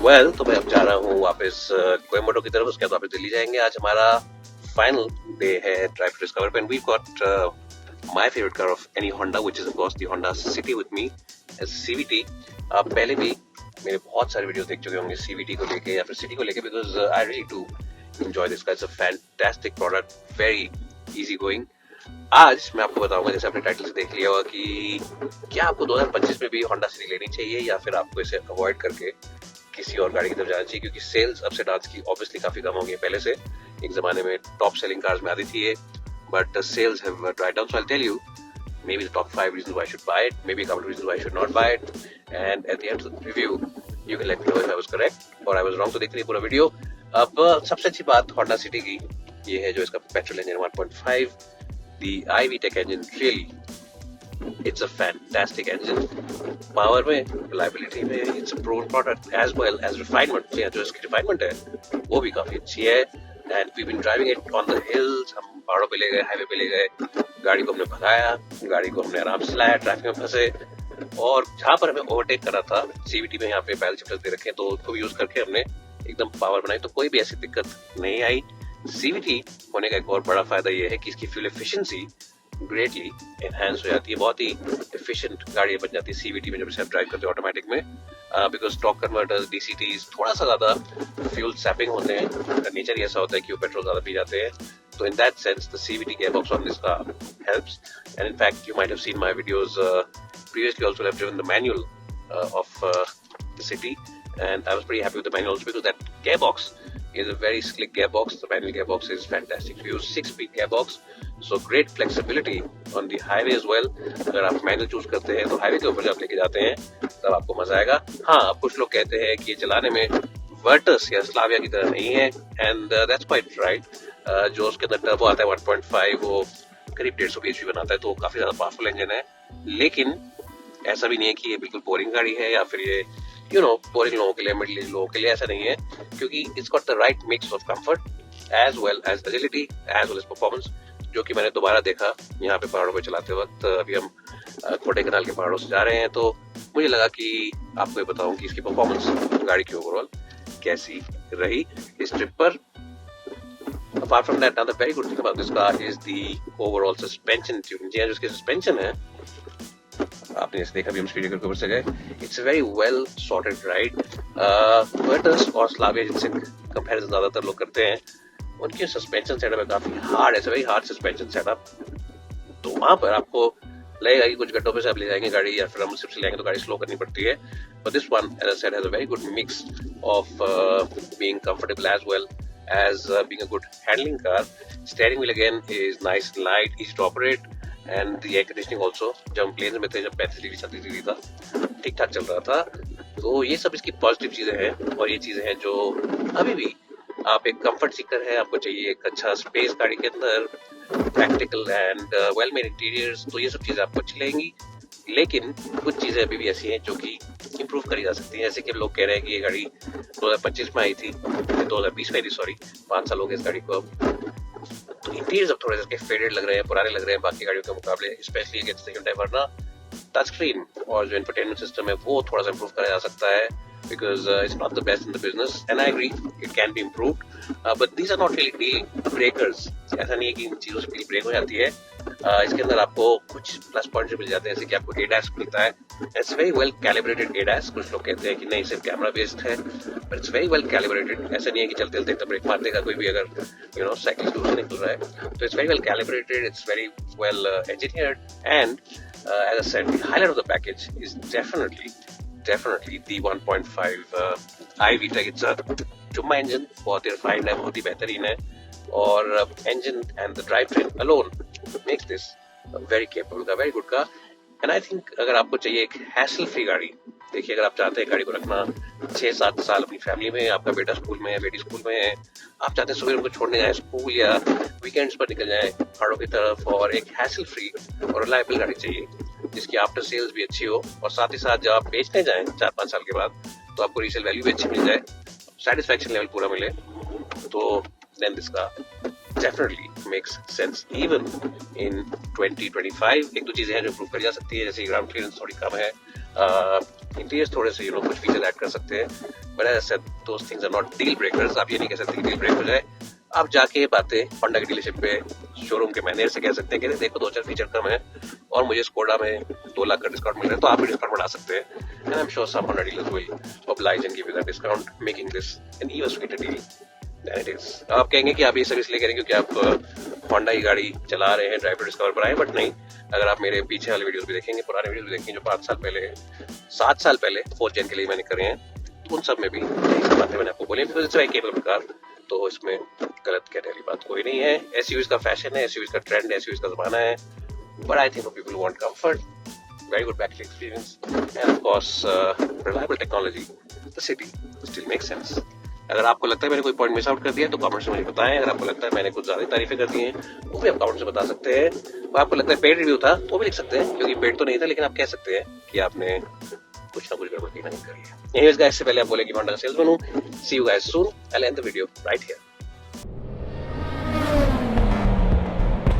तो मैं अब जा रहा हूँ वापस कोयम्बटूर की तरफ, उसके बाद वापस दिल्ली जाएंगे। आज हमारा फाइनल डे है drive to discover and we got my favourite car of any Honda which is of course the Honda City with me as CVT. आप पहले भी मेरे बहुत सारे वीडियोस देख चुके होंगे सीवीटी को लेके या फिर सिटी को लेके, because I really do enjoy this car. It's a fantastic product, very easy going. आज मैं आपको बताऊंगा, जैसे आपने टाइटल से देख लिया होगा, कि क्या आपको 2025 में भी होंडा सिटी लेनी चाहिए या फिर आपको इसे अवॉइड करके किसी और गाड़ी की तरफ जाना चाहिए, क्योंकि सेल्स अप्स एंड डाउन्स की ऑब्वियसली काफी कम हो गई पहले से। एक जमाने में टॉप सेलिंग कार्स में आती थी ये, but sales have dried down. So I will tell you maybe the top 5 reasons why I should buy it, maybe a couple of reasons why I should not buy it, and at the end of the review you can let me know if I was correct or I was wrong. तो देखते रहिए पूरा video. अब सबसे अच्छी बात Honda city की ये है जो इसका petrol engine 1.5, the iVTEC engine, really it's a fantastic engine. Power में, रिलायबिलिटी में, it's a proven product as well as refinement। जो इसकी रिफाइनमेंट है वो भी काफी अच्छी है, and we've been driving it on the hills। हम पहाड़ों पे ले गए, हाईवे पे ले गए, गाड़ी को हमने भगाया, गाड़ी को हमने आराम से चलाया, ट्रैफिक में फंसे, और जहाँ पर हमें ओवरटेक करा था सीवीटी में यहाँ पे पैडल शिफ्टर्स दे रखे हैं, तो उसको यूज करके हमने एकदम पावर बनाई, तो कोई भी ऐसी दिक्कत नहीं आई। सीवीटी होने का एक और बड़ा फायदा ये है कि इसकी फ्यूल एफिशिएंसी ग्रेटली एनहांस हो जाती है, बहुत ही एफिशिएंट गाड़ी बन जाती है सीवीटी में जब इसे आप ड्राइव करते हो ऑटोमेटिक में, बिकॉज टॉर्क कन्वर्टर्स, डीसीटीज थोड़ा सा ज्यादा फ्यूल सैपिंग होते हैं, नेचर ही ऐसा होता है कि वो पेट्रोल ज्यादा पी जाते हैं। So in that sense, the CVT gearbox on this car helps. And in fact, you might have seen my videos previously. Also, I've driven the manual of the City, and I was pretty happy with the manual also because that gearbox is a very slick gearbox. The manual gearbox is fantastic. We use 6-speed gearbox, so great flexibility on the highway as well. अगर आप manual choose करते हैं तो highway के ऊपर जब लेके जाते हैं तब आपको मजा आएगा। हाँ, कुछ लोग कहते हैं कि ये चलाने में वर्टस या स्लाविया की तरह नहीं है, and that's quite right. जो उसके अंदर टर्बो आता है 1.5, वो करीब 150 bhp बनाता है, तो काफी ज्यादा पावरफुल इंजन है। लेकिन ऐसा भी नहीं है कि ये बिल्कुल बोरिंग गाड़ी है या फिर ये बोरिंग लोगों के लिए, मिडिल एज लोगों के लिए, ऐसा नहीं है, क्योंकि it's got the right mix of comfort as well as agility as well as performance, जो कि मैंने दोबारा देखा यहाँ पे पहाड़ों पे चलाते वक्त। अभी हम कोडेकनाल के पहाड़ों से जा रहे हैं, तो मुझे लगा कि आपको ये बताऊं कि इसकी परफॉर्मेंस गाड़ी की ओवरऑल कैसी रही इस ट्रिप पर। Apart from that, another very good thing about this car is the overall suspension tuning। जी हाँ, जो इसकी सस्पेंशन है, आपने जैसे देखा, अभी हम स्पीड के ऊपर से गए, it's very well sorted ride. Virtus और स्लाविया जिनसे कंपैरिजन ज्यादातर लोग करते हैं, उनकी सस्पेंशन सेटअप है काफी हार्ड, ऐसा वेरी हार्ड सस्पेंशन सेटअप। तो वहां पर आपको लगेगा कि कुछ गड्ढों पे से आप ले जाएंगे गाड़ी या फिर हम सिर्फ से लेंगे तो गाड़ी स्लो करनी पड़ती है, but this one as I said has a very good mix of being comfortable as well as being a good handling car. Steering wheel again is nice and light, easy to operate, and the air conditioning also, जब हम plane में थे, जब 35 degree 36 degree था, ठीक ठाक चल रहा था। तो ये सब इसकी पॉजिटिव चीजें हैं, और ये चीजें हैं जो अभी भी आप एक कंफर्ट सीकर है, आपको चाहिए एक अच्छा स्पेस गाड़ी के अंदर, practical and well made interiors, तो ये सब चीजें आपको अच्छी लगेंगी। लेकिन कुछ चीजें अभी भी ऐसी हैं जो कि इम्प्रूव करी जा सकती हैं, जैसे कि लोग कह रहे हैं कि ये गाड़ी 2025 में आई थी, 2020 में आई थी, सॉरी, 5 साल हो गए इस गाड़ी को। तो इंटीरियर्स अब थोड़े से फेडेड लग रहे हैं, पुराने लग रहे हैं बाकी गाड़ियों के मुकाबले, specially against the Hyundai Verna। Touch screen और जो इंफोटेनमेंट सिस्टम है वो थोड़ा सा इम्प्रूव करा जा सकता है, because it's not the best in the business, and I agree it can be improved, but these are not really deal breakers। ऐसा नहीं है कि इन चीजों से पहले ब्रेक हो जाती है। इसके अंदर आपको कुछ प्लस पॉइंट्स मिल जाते हैं, जैसे कि आपको ADAS मिलता है, it's very well calibrated ADAS। कुछ लोग कहते हैं कि नहीं, सिर्फ कैमरा बेस्ड है, but it's very well calibrated. ऐसा नहीं है कि चलते चलते एकदम ब्रेक मार देगा कोई भी, अगर साइकिल दूर से निकल रहा है। तो it's very well calibrated, it's very well engineered, and as I said, the highlight of the package is definitely the 1.5 iVTEC। It's a Chumma engine, बहुत ही refined है, बहुत ही बेहतरीन है, और engine and the drivetrain alone makes this a very capable car, very good car। And I think अगर आपको चाहिए एक hassle free गाड़ी, देखिए, अगर आप चाहते हैं गाड़ी को रखना 6-7 साल अपनी फैमिली में, आपका बेटा स्कूल में है, बेटी स्कूल में है, आप चाहते हैं सुबह उनको छोड़ने जाए स्कूल या वीकेंड्स पर निकल जाए पहाड़ों की तरफ, और एक हैसल फ्री और रिलायबल गाड़ी चाहिए जिसकी आफ्टर सेल्स भी अच्छी हो, और साथ ही साथ जब आप बेचने जाएं 4-5 साल के बाद तो आपको रीसेल वैल्यू भी अच्छी मिल जाए, सेटिस्फैक्शन लेवल पूरा मिले, तो then this car definitely makes sense even in 2025। एक दो चीजें हैं जो इम्प्रूव करी जा सकती है, जैसे ग्राउंड क्लियरेंस थोड़ी कम है, इंटीरियर्स थोड़े से कुछ फीचर ऐड कर सकते हैं, but as said those things are not deal breakers. आप ये नहीं कह सकते कि डील ब्रेक हो जाए। आप जाके ये बातें होंडा की डीलरशिप पे शोरूम के मैनेजर से कह सकते हैं कि देखो 2-4 फीचर कम है और मुझे स्कोडा में 2 लाख का डिस्काउंट मिल रहा है, तो आप भी डिस्काउंट बढ़ा सकते हैं। And I am sure some Honda dealers will oblige and give you that discount, making this an even sweeter deal than it is. आप कहेंगे कि आप ये सर्विस ले करेंगे क्योंकि आप होंडा की गाड़ी चला रहे हैं, ड्राइव टू डिस्कवर पर आए, बट नहीं, अगर आप मेरे पीछे वाले वीडियोस भी देखेंगे, पुराने वीडियोस भी देखेंगे जो 5 साल पहले 7 साल पहले 4th Gen के लिए मैंने करे हैं, तो उन सब में भी यही सब बातें मैंने आपको बोली, because it's very capable car, तो इसमें गलत कहने वाली बात कोई नहीं है। एसयूवीज का फैशन है, एसयूवीज का ट्रेंड है, एसयूवीज का जमाना है, but I think people want comfort, very good battery experience, and of course reliable technology. The city still makes sense. अगर आपको लगता है मैंने कोई पॉइंट मिस आउट कर दिया तो कमेंट्स में मुझे बताएं। अगर आपको लगता है मैंने कुछ ज्यादा तारीफें कर दी हैं वो भी आप कमेंट्स में बता सकते हैं। आपको लगता है पेड रिव्यू था तो भी लिख सकते हैं, क्योंकि पेड तो नहीं था, लेकिन आप कह सकते हैं कि आपने कुछ ना कुछ गड़बड़ नहीं करी है। एनीवेज गाइस, से पहले आप बोले कि होंडा का सेल्समैन हूं। See you guys soon. I will end the video right here.